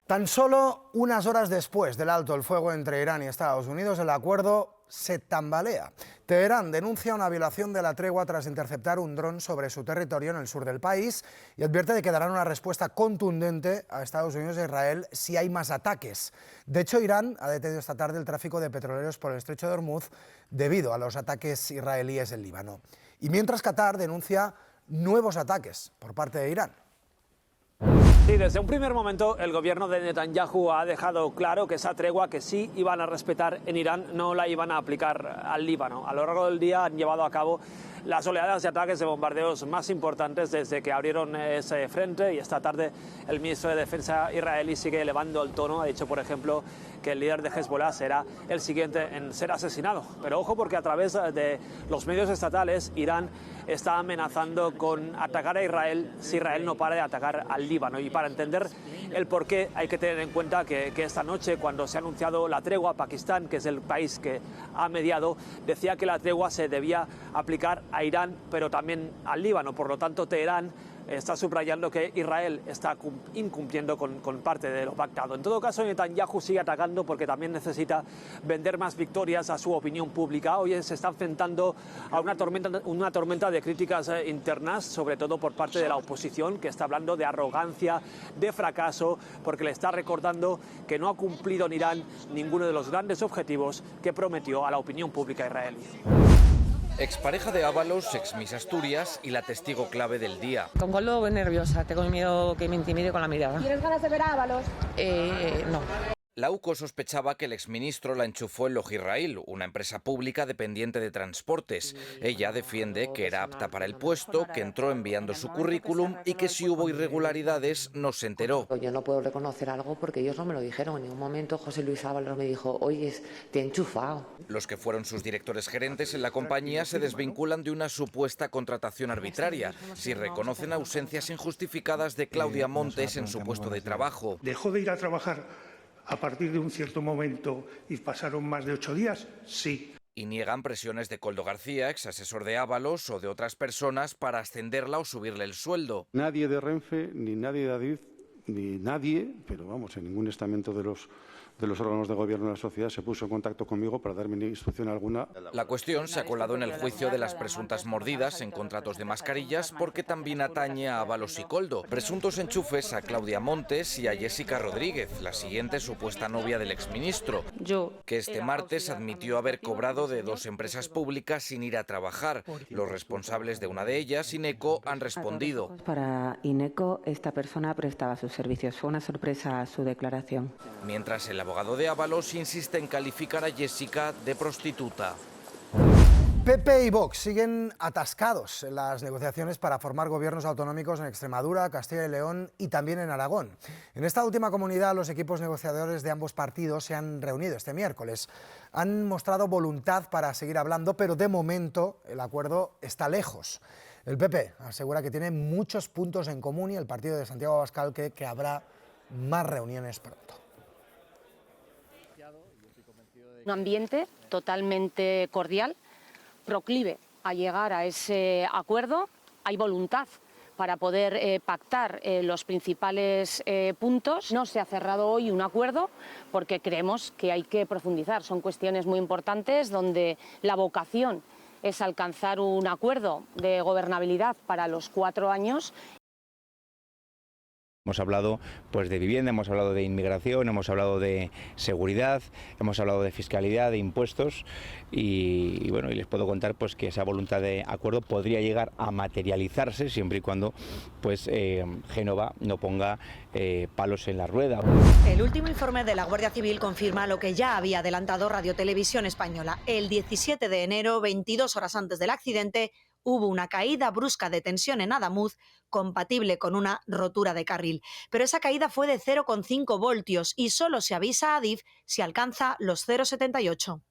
Tan solo unas horas después del alto el fuego entre Irán y Estados Unidos, el acuerdo se tambalea. Teherán denuncia una violación de la tregua tras interceptar un dron sobre su territorio en el sur del país y advierte de que darán una respuesta contundente a Estados Unidos e Israel si hay más ataques. De hecho, Irán ha detenido esta tarde el tráfico de petroleros por el estrecho de Hormuz debido a los ataques israelíes en Líbano. Y mientras Qatar denuncia nuevos ataques por parte de Irán. Sí, desde un primer momento el gobierno de Netanyahu ha dejado claro que esa tregua que sí iban a respetar en Irán no la iban a aplicar al Líbano. A lo largo del día han llevado a cabo las oleadas de ataques de bombardeos más importantes desde que abrieron ese frente, y esta tarde el ministro de Defensa israelí sigue elevando el tono. Ha dicho, por ejemplo, que el líder de Hezbollah será el siguiente en ser asesinado. Pero ojo, porque a través de los medios estatales Irán está amenazando con atacar a Israel si Israel no para de atacar al Líbano. Y para entender el porqué hay que tener en cuenta que esta noche, cuando se ha anunciado la tregua, Pakistán, que es el país que ha mediado, decía que la tregua se debía aplicar a Irán, pero también al Líbano. Por lo tanto, Teherán está subrayando que Israel está incumpliendo con parte de lo pactado. En todo caso, Netanyahu sigue atacando porque también necesita vender más victorias a su opinión pública. Hoy se está enfrentando a una tormenta de críticas internas, sobre todo por parte de la oposición, que está hablando de arrogancia, de fracaso, porque le está recordando que no ha cumplido en Irán ninguno de los grandes objetivos que prometió a la opinión pública israelí. Expareja de Ábalos, ex Miss Asturias y la testigo clave del día. Con Coldo voy nerviosa, tengo miedo que me intimide con la mirada. ¿Tienes ganas de ver a Ábalos? No. La UCO sospechaba que el exministro la enchufó en Logirrail, una empresa pública dependiente de transportes. Ella defiende que era apta para el puesto, que entró enviando su currículum y que si hubo irregularidades no se enteró. Yo no puedo reconocer algo porque ellos no me lo dijeron. En ningún momento José Luis Ábalos me dijo, oye, te he enchufado. Los que fueron sus directores gerentes en la compañía se desvinculan de una supuesta contratación arbitraria, si reconocen ausencias injustificadas de Claudia Montes en su puesto de trabajo. ¿Dejó de ir a trabajar a partir de un cierto momento y pasaron más de 8 días? Sí. Y niegan presiones de Koldo García, ex asesor de Ábalos, o de otras personas para ascenderla o subirle el sueldo. Nadie de Renfe, ni nadie de Adif, ni nadie, pero vamos, en ningún estamento de los órganos de gobierno de la sociedad se puso en contacto conmigo para darme instrucción alguna. La cuestión se ha colado en el juicio de las presuntas mordidas en contratos de mascarillas porque también atañe a Ábalos y Koldo. Presuntos enchufes a Claudia Montes y a Jessica Rodríguez, la siguiente supuesta novia del exministro, que este martes admitió haber cobrado de 2 empresas públicas sin ir a trabajar. Los responsables de una de ellas, Ineco, han respondido. Para Ineco, esta persona prestaba sus servicios. Fue una sorpresa su declaración. Mientras el abogado de Ábalos insiste en calificar a Jessica de prostituta. PP y Vox siguen atascados en las negociaciones para formar gobiernos autonómicos en Extremadura, Castilla y León y también en Aragón. En esta última comunidad, los equipos negociadores de ambos partidos se han reunido este miércoles. Han mostrado voluntad para seguir hablando, pero de momento el acuerdo está lejos. El PP asegura que tiene muchos puntos en común y el partido de Santiago Abascal cree que habrá más reuniones pronto. Un ambiente totalmente cordial, proclive a llegar a ese acuerdo. Hay voluntad para poder pactar los principales puntos. No se ha cerrado hoy un acuerdo porque creemos que hay que profundizar. Son cuestiones muy importantes donde la vocación es alcanzar un acuerdo de gobernabilidad para los 4 años. Hemos hablado pues de vivienda, hemos hablado de inmigración, hemos hablado de seguridad, hemos hablado de fiscalidad, de impuestos y bueno, y les puedo contar pues que esa voluntad de acuerdo podría llegar a materializarse siempre y cuando pues Génova no ponga palos en la rueda. El último informe de la Guardia Civil confirma lo que ya había adelantado Radio Televisión Española. El 17 de enero, 22 horas antes del accidente, hubo una caída brusca de tensión en Adamuz, compatible con una rotura de carril. Pero esa caída fue de 0,5 voltios y solo se avisa a Adif si alcanza los 0,78.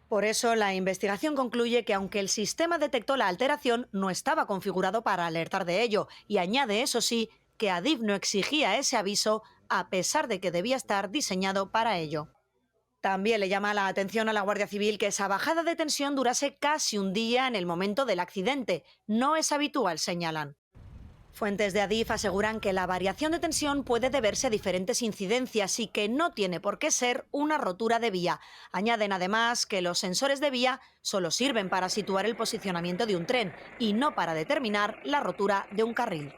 Por eso, la investigación concluye que aunque el sistema detectó la alteración, no estaba configurado para alertar de ello. Y añade, eso sí, que Adif no exigía ese aviso a pesar de que debía estar diseñado para ello. También le llama la atención a la Guardia Civil que esa bajada de tensión durase casi un día en el momento del accidente. No es habitual, señalan. Fuentes de Adif aseguran que la variación de tensión puede deberse a diferentes incidencias y que no tiene por qué ser una rotura de vía. Añaden además que los sensores de vía solo sirven para situar el posicionamiento de un tren y no para determinar la rotura de un carril.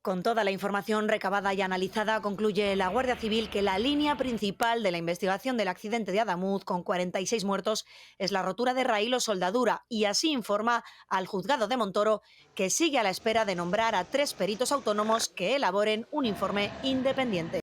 Con toda la información recabada y analizada, concluye la Guardia Civil que la línea principal de la investigación del accidente de Adamuz, con 46 muertos, es la rotura de raíl o soldadura, y así informa al juzgado de Montoro que sigue a la espera de nombrar a 3 peritos autónomos que elaboren un informe independiente.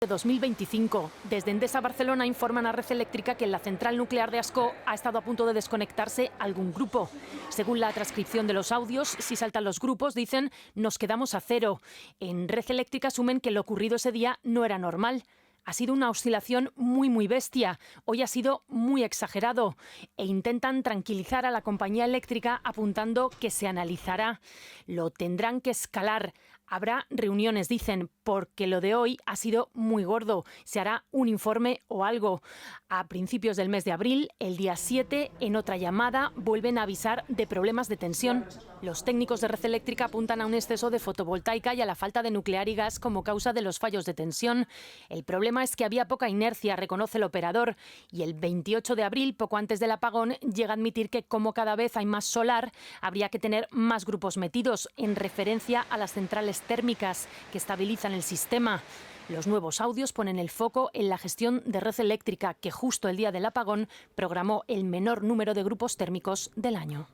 2025. Desde Endesa Barcelona informan a Red Eléctrica que en la central nuclear de Ascó ha estado a punto de desconectarse algún grupo. Según la transcripción de los audios, si saltan los grupos, dicen nos quedamos a cero. En Red Eléctrica asumen que lo ocurrido ese día no era normal. Ha sido una oscilación muy bestia. Hoy ha sido muy exagerado. E intentan tranquilizar a la compañía eléctrica apuntando que se analizará. Lo tendrán que escalar. Habrá reuniones, dicen, porque lo de hoy ha sido muy gordo. Se hará un informe o algo. A principios del mes de abril, el día 7, en otra llamada, vuelven a avisar de problemas de tensión. Los técnicos de Red Eléctrica apuntan a un exceso de fotovoltaica y a la falta de nuclear y gas como causa de los fallos de tensión. El problema es que había poca inercia, reconoce el operador. Y el 28 de abril, poco antes del apagón, llega a admitir que como cada vez hay más solar, habría que tener más grupos metidos, en referencia a las centrales térmicas que estabilizan el sistema. Los nuevos audios ponen el foco en la gestión de Red Eléctrica, que justo el día del apagón programó el menor número de grupos térmicos del año.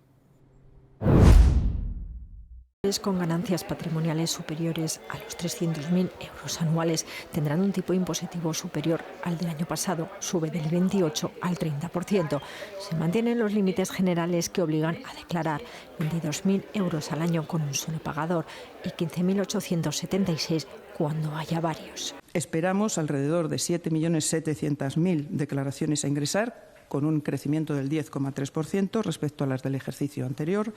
Con ganancias patrimoniales superiores a los 300.000 euros anuales tendrán un tipo impositivo superior al del año pasado, sube del 28 al 30%. Se mantienen los límites generales que obligan a declarar 22.000 euros al año con un solo pagador y 15.876 cuando haya varios. Esperamos alrededor de 7.700.000 declaraciones a ingresar, con un crecimiento del 10,3% respecto a las del ejercicio anterior,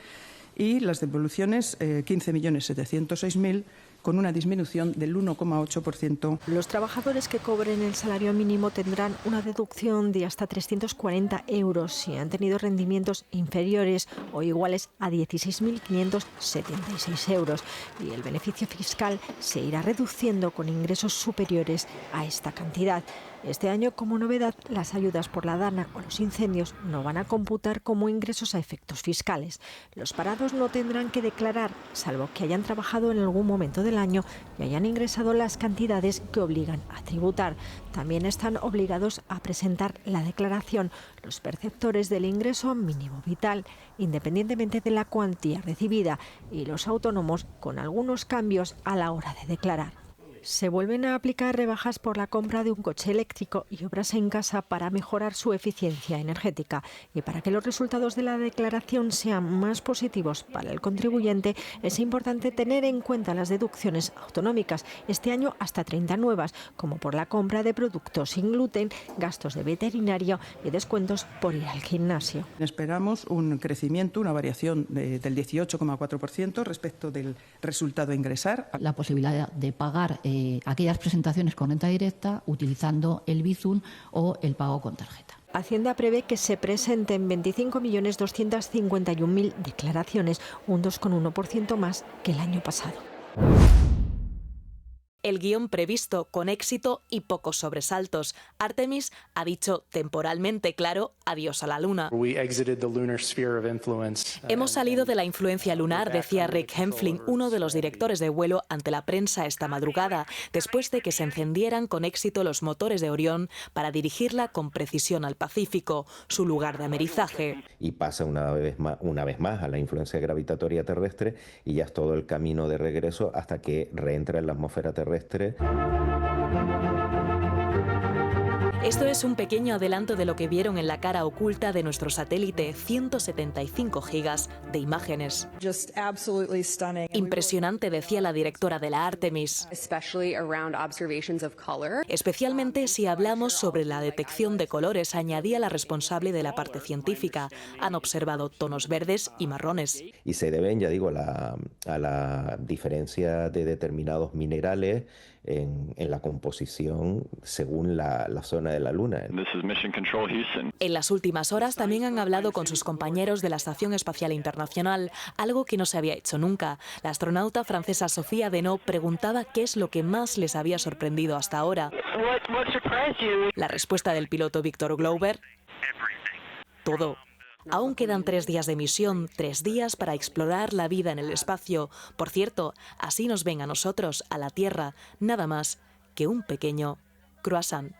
y las devoluciones 15.706.000, con una disminución del 1,8%. Los trabajadores que cobren el salario mínimo tendrán una deducción de hasta 340 euros si han tenido rendimientos inferiores o iguales a 16.576 euros, y el beneficio fiscal se irá reduciendo con ingresos superiores a esta cantidad. Este año, como novedad, las ayudas por la dana o los incendios no van a computar como ingresos a efectos fiscales. Los parados no tendrán que declarar, salvo que hayan trabajado en algún momento del año y hayan ingresado las cantidades que obligan a tributar. También están obligados a presentar la declaración los perceptores del ingreso mínimo vital, independientemente de la cuantía recibida, y los autónomos, con algunos cambios a la hora de declarar. Se vuelven a aplicar rebajas por la compra de un coche eléctrico y obras en casa para mejorar su eficiencia energética. Y para que los resultados de la declaración sean más positivos para el contribuyente, es importante tener en cuenta las deducciones autonómicas, este año hasta 30 nuevas, como por la compra de productos sin gluten, gastos de veterinario y descuentos por ir al gimnasio. Esperamos un crecimiento, una variación del 18,4% respecto del resultado a ingresar. La posibilidad de pagar aquellas presentaciones con renta directa utilizando el Bizum o el pago con tarjeta. Hacienda prevé que se presenten 25.251.000 declaraciones, un 2,1% más que el año pasado. El guión previsto con éxito y pocos sobresaltos. Artemis ha dicho temporalmente claro adiós a la Luna. Hemos salido de la influencia lunar, decía Rick Hempfling, uno de los directores de vuelo, ante la prensa esta madrugada, después de que se encendieran con éxito los motores de Orión para dirigirla con precisión al Pacífico, su lugar de amerizaje. Y pasa una vez más a la influencia gravitatoria terrestre y ya es todo el camino de regreso hasta que reentra en la atmósfera terrestre. Esto es un pequeño adelanto de lo que vieron en la cara oculta de nuestro satélite, 175 gigas de imágenes. Impresionante, decía la directora de la Artemis. Especialmente si hablamos sobre la detección de colores, añadía la responsable de la parte científica. Han observado tonos verdes y marrones. Y se deben, ya digo, a la diferencia de determinados minerales en la composición según la zona de la Luna. En las últimas horas también han hablado con sus compañeros de la Estación Espacial Internacional, algo que no se había hecho nunca. La astronauta francesa Sophie Adenau preguntaba qué es lo que más les había sorprendido hasta ahora. La respuesta del piloto Victor Glauber: todo. Aún quedan 3 días de misión, 3 días para explorar la vida en el espacio. Por cierto, así nos ven a nosotros, a la Tierra, nada más que un pequeño croissant.